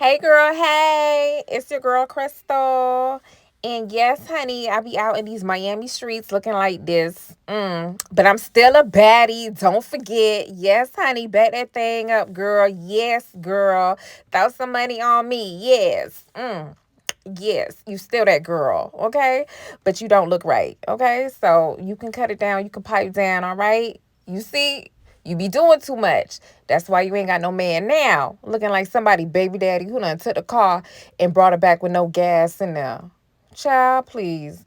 Hey girl, hey, it's your girl Crystal. And yes, honey, I be out in these Miami streets looking like this. But I'm still a baddie. Don't forget. Yes, honey, bet that thing up, girl. Yes, girl. Throw some money on me. Yes. Yes, you still that girl, okay? But you don't look right, okay? So you can cut it down, you can pipe down, all right? You see, you be doing too much. That's why you ain't got no man now. Looking like somebody baby daddy who done took the car and brought it back with no gas in there. Child, please.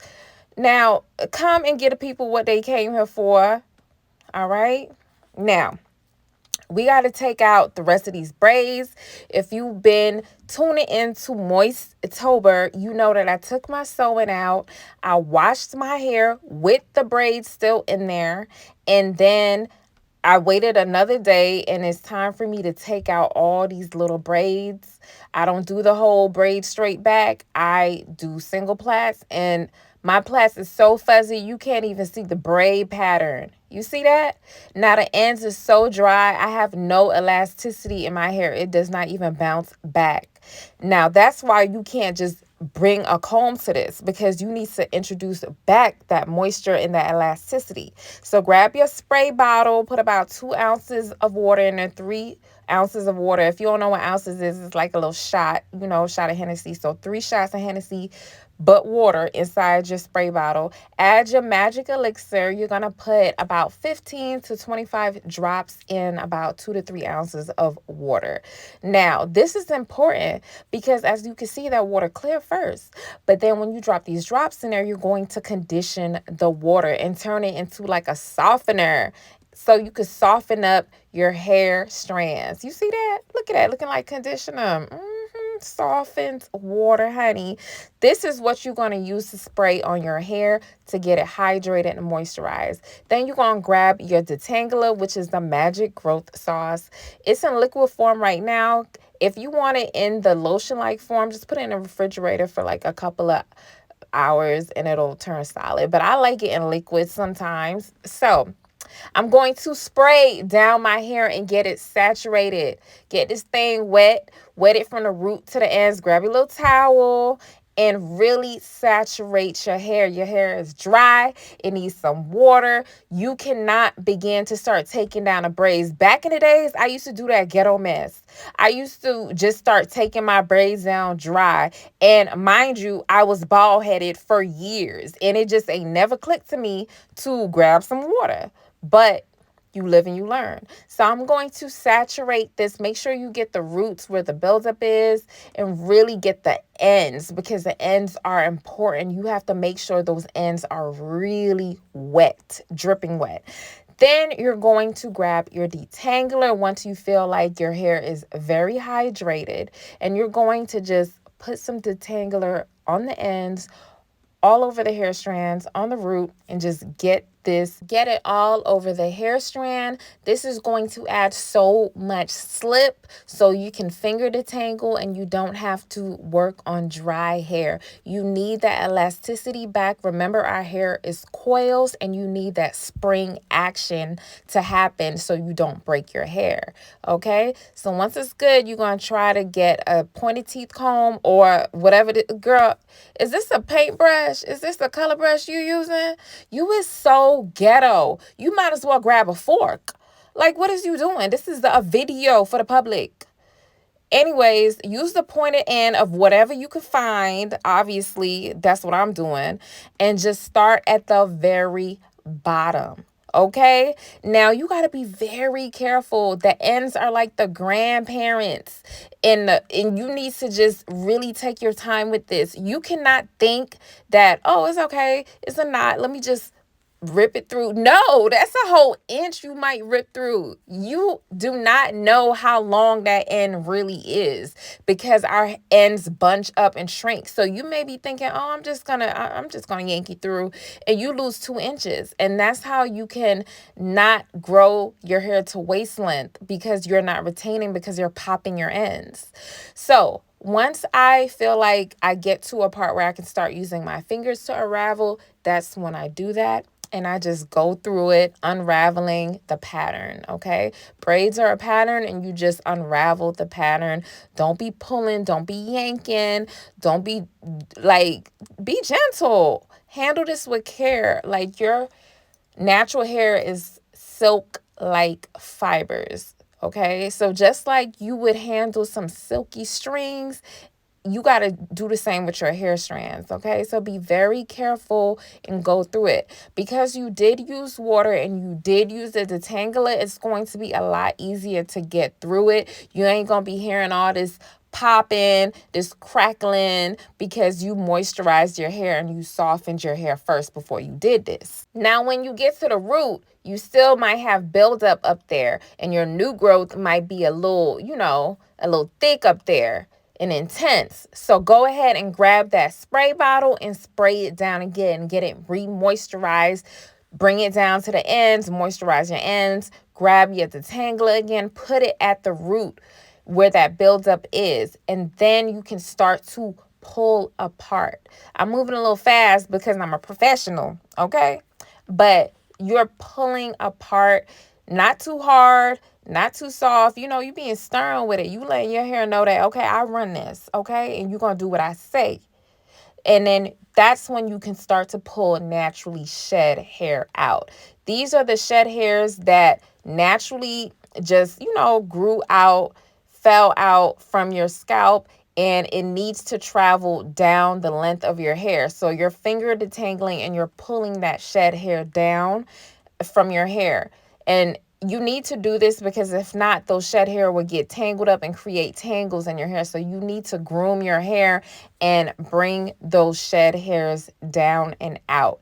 Now, come and get the people what they came here for, all right? Now, we got to take out the rest of these braids. If you've been tuning into MOISTOBER, you know that I took my sewing out. I washed my hair with the braids still in there. And then I waited another day, and it's time for me to take out all these little braids. I don't do the whole braid straight back. I do single plaits, and my plaits is so fuzzy you can't even see the braid pattern. You see that? Now the ends is so dry. I have no elasticity in my hair. It does not even bounce back. Now that's why you can't just bring a comb to this, because you need to introduce back that moisture and that elasticity. So grab your spray bottle, put about 2 ounces of water in there, 3 ounces of water. If you don't know what ounces is, it's like a little shot, shot of Hennessy. So 3 shots of Hennessy, but water inside your spray bottle. Add your magic elixir. You're going to put about 15 to 25 drops in about 2 to 3 ounces of water. Now, this is important because as you can see, that water clear first. But then when you drop these drops in there, you're going to condition the water and turn it into like a softener, so you could soften up your hair strands. You see that? Look at that, looking like conditioner. Softened water, honey. This is what you're going to use to spray on your hair to get it hydrated and moisturized. Then you're going to grab your Detangler, which is the magic growth sauce. It's in liquid form right now. If you want it in the lotion-like form, just put it in the refrigerator for like a couple of hours and it'll turn solid. But I like it in liquid sometimes. So I'm going to spray down my hair and get it saturated. Get this thing wet. Wet it from the root to the ends. Grab your little towel and really saturate your hair. Your hair is dry. It needs some water. You cannot begin to start taking down the braids. Back in the days, I used to do that ghetto mess. I used to just start taking my braids down dry. And mind you, I was bald headed for years. And it just ain't never clicked to me to grab some water. But you live and you learn. So I'm going to saturate this. Make sure you get the roots where the buildup is and really get the ends, because the ends are important. You have to make sure those ends are really wet, dripping wet. Then you're going to grab your detangler once you feel like your hair is very hydrated, and you're going to just put some detangler on the ends, all over the hair strands, on the root, and just get it all over the hair strand. This is going to add so much slip so you can finger detangle and you don't have to work on dry hair. You need that elasticity back. Remember, our hair is coils and you need that spring action to happen so you don't break your hair. Okay, so once it's good, you're going to try to get a pointed teeth comb or whatever. Girl, is this a paintbrush? Is this a color brush you using? You is so ghetto. You might as well grab a fork. Like, what is you doing? This is a video for the public. Anyways, use the pointed end of whatever you can find. Obviously, that's what I'm doing. And just start at the very bottom. Okay, now you got to be very careful. The ends are like the grandparents, and you need to just really take your time with this. You cannot think that, oh, it's okay, it's a knot, let me just rip it through. No, that's a whole inch you might rip through. You do not know how long that end really is, because our ends bunch up and shrink. So you may be thinking, oh, I'm just gonna yank you through, and you lose 2 inches. And that's how you can not grow your hair to waist length, because you're not retaining, because you're popping your ends. So once I feel like I get to a part where I can start using my fingers to unravel, that's when I do that. and I just go through it, unraveling the pattern, okay? Braids are a pattern, and you just unravel the pattern. Don't be pulling, don't be yanking, don't be like, be gentle. Handle this with care. Like, your natural hair is silk like fibers, okay? So just like you would handle some silky strings, you got to do the same with your hair strands, okay? So be very careful and go through it. Because you did use water and you did use the detangler, it's going to be a lot easier to get through it. You ain't going to be hearing all this popping, this crackling, because you moisturized your hair and you softened your hair first before you did this. Now, when you get to the root, you still might have buildup up there, and your new growth might be a little, a little thick up there and intense. So go ahead and grab that spray bottle and spray it down again. Get it re-moisturized. Bring it down to the ends, moisturize your ends. Grab your detangler again, put it at the root where that buildup is, and then you can start to pull apart. I'm moving a little fast because I'm a professional, okay? But you're pulling apart, not too hard, not too soft. You being stern with it. You letting your hair know that, okay, I run this, okay? And you're going to do what I say. And then that's when you can start to pull naturally shed hair out. These are the shed hairs that naturally just, grew out, fell out from your scalp, and it needs to travel down the length of your hair. So your finger detangling and you're pulling that shed hair down from your hair. And you need to do this because if not, those shed hair will get tangled up and create tangles in your hair. So you need to groom your hair and bring those shed hairs down and out.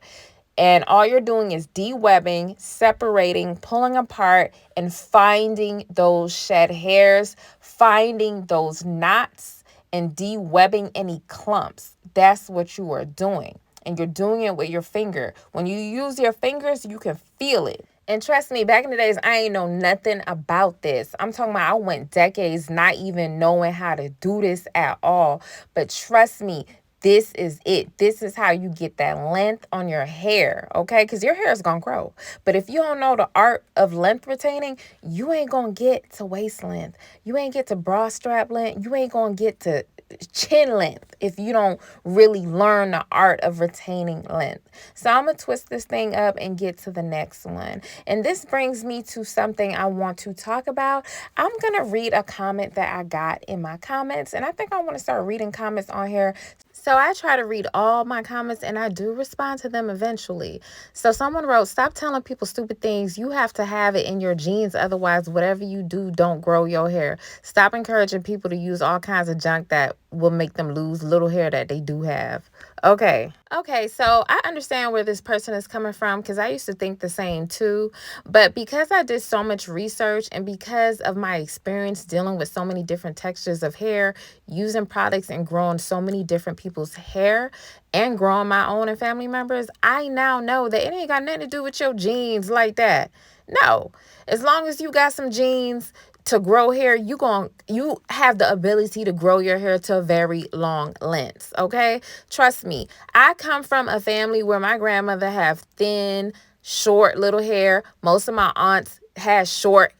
And all you're doing is de-webbing, separating, pulling apart, and finding those shed hairs, finding those knots, and de-webbing any clumps. That's what you are doing. And you're doing it with your finger. When you use your fingers, you can feel it. And trust me, back in the days, I ain't know nothing about this. I'm talking about I went decades not even knowing how to do this at all. But trust me, this is it. This is how you get that length on your hair, okay? Because your hair is going to grow. But if you don't know the art of length retaining, you ain't going to get to waist length. You ain't get to bra strap length. You ain't going to get to chin length if you don't really learn the art of retaining length. So I'm going to twist this thing up and get to the next one. And this brings me to something I want to talk about. I'm going to read a comment that I got in my comments, and I think I want to start reading comments on here. So I try to read all my comments and I do respond to them eventually. So someone wrote, stop telling people stupid things. You have to have it in your genes. Otherwise, whatever you do, don't grow your hair. Stop encouraging people to use all kinds of junk that will make them lose little hair that they do have. Okay, so I understand where this person is coming from because I used to think the same too. But because I did so much research and because of my experience dealing with so many different textures of hair, using products and growing so many different people's hair and growing my own and family members, I now know that it ain't got nothing to do with your genes like that. No, as long as you got some genes to grow hair, you have the ability to grow your hair to a very long lengths, okay? Trust me. I come from a family where my grandmother have thin, short little hair. Most of my aunts had short,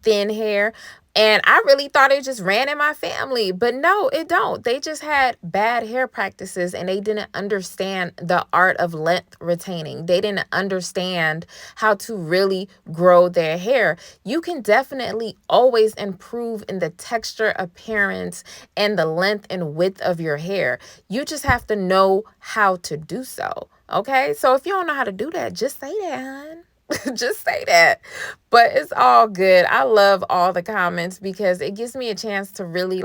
thin hair. And I really thought it just ran in my family, but no, it don't. They just had bad hair practices and they didn't understand the art of length retaining. They didn't understand how to really grow their hair. You can definitely always improve in the texture, appearance, and the length and width of your hair. You just have to know how to do so. Okay, so if you don't know how to do that, just say that, hon. Just say that. But it's all good. I love all the comments because it gives me a chance to really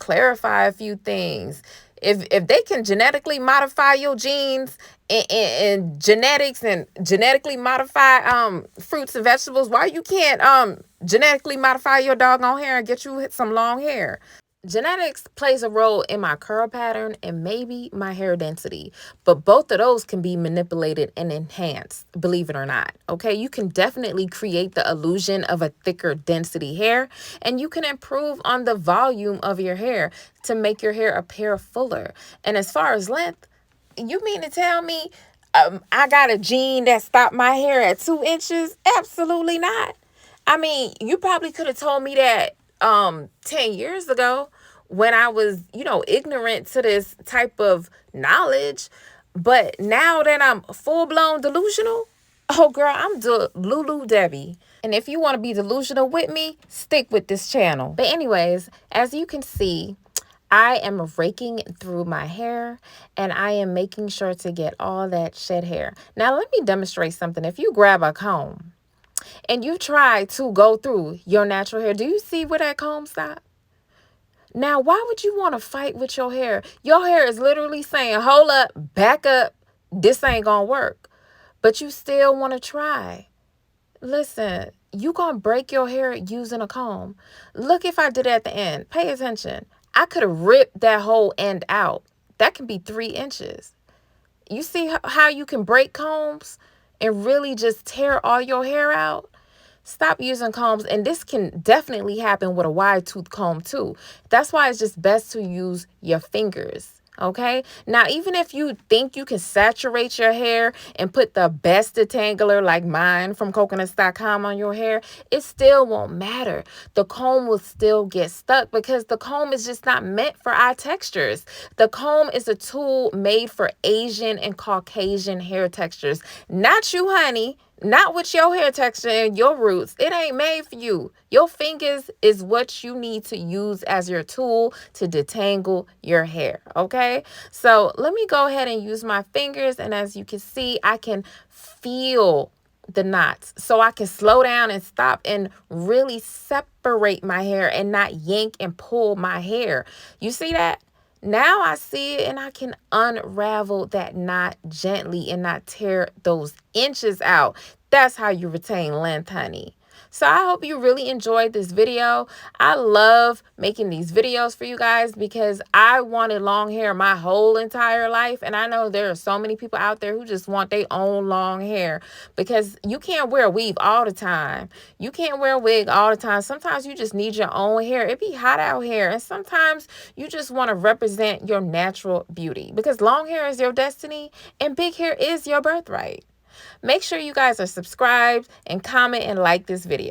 clarify a few things. If they can genetically modify your genes and genetics and genetically modify fruits and vegetables, why you can't genetically modify your doggone hair and get you some long hair? Genetics plays a role in my curl pattern and maybe my hair density, but both of those can be manipulated and enhanced, believe it or not. Okay, you can definitely create the illusion of a thicker density hair, and you can improve on the volume of your hair to make your hair appear fuller. And as far as length, you mean to tell me I got a gene that stopped my hair at 2 inches? Absolutely not. I mean, you probably could have told me that 10 years ago when I was, ignorant to this type of knowledge. But now that I'm full blown delusional, oh girl, I'm Lulu Debbie. And if you want to be delusional with me, stick with this channel. But anyways, as you can see, I am raking through my hair and I am making sure to get all that shed hair. Now, let me demonstrate something. If you grab a comb and you try to go through your natural hair, do you see where that comb stops? Now, why would you want to fight with your hair? Your hair is literally saying, hold up, back up, this ain't gonna work. But you still want to try. Listen, you gonna break your hair using a comb. Look, if I did it at the end, pay attention. I could have ripped that whole end out. That can be 3 inches. You see how you can break combs and really just tear all your hair out? Stop using combs. And this can definitely happen with a wide tooth comb too. That's why it's just best to use your fingers. Okay. Now, even if you think you can saturate your hair and put the best detangler like mine from Cocaknotz.com on your hair, it still won't matter. The comb will still get stuck because the comb is just not meant for our textures. The comb is a tool made for Asian and Caucasian hair textures. Not you, honey. Not with your hair texture and your roots. It ain't made for you. Your fingers is what you need to use as your tool to detangle your hair, okay? So let me go ahead and use my fingers, and as you can see, I can feel the knots. So I can slow down and stop and really separate my hair and not yank and pull my hair. You see that? Now I see it and I can unravel that knot gently and not tear those inches out. That's how you retain length, honey. So I hope you really enjoyed this video. I love making these videos for you guys because I wanted long hair my whole entire life. And I know there are so many people out there who just want their own long hair because you can't wear a weave all the time. You can't wear a wig all the time. Sometimes you just need your own hair. It be hot out here. And sometimes you just want to represent your natural beauty because long hair is your destiny and big hair is your birthright. Make sure you guys are subscribed and comment and like this video.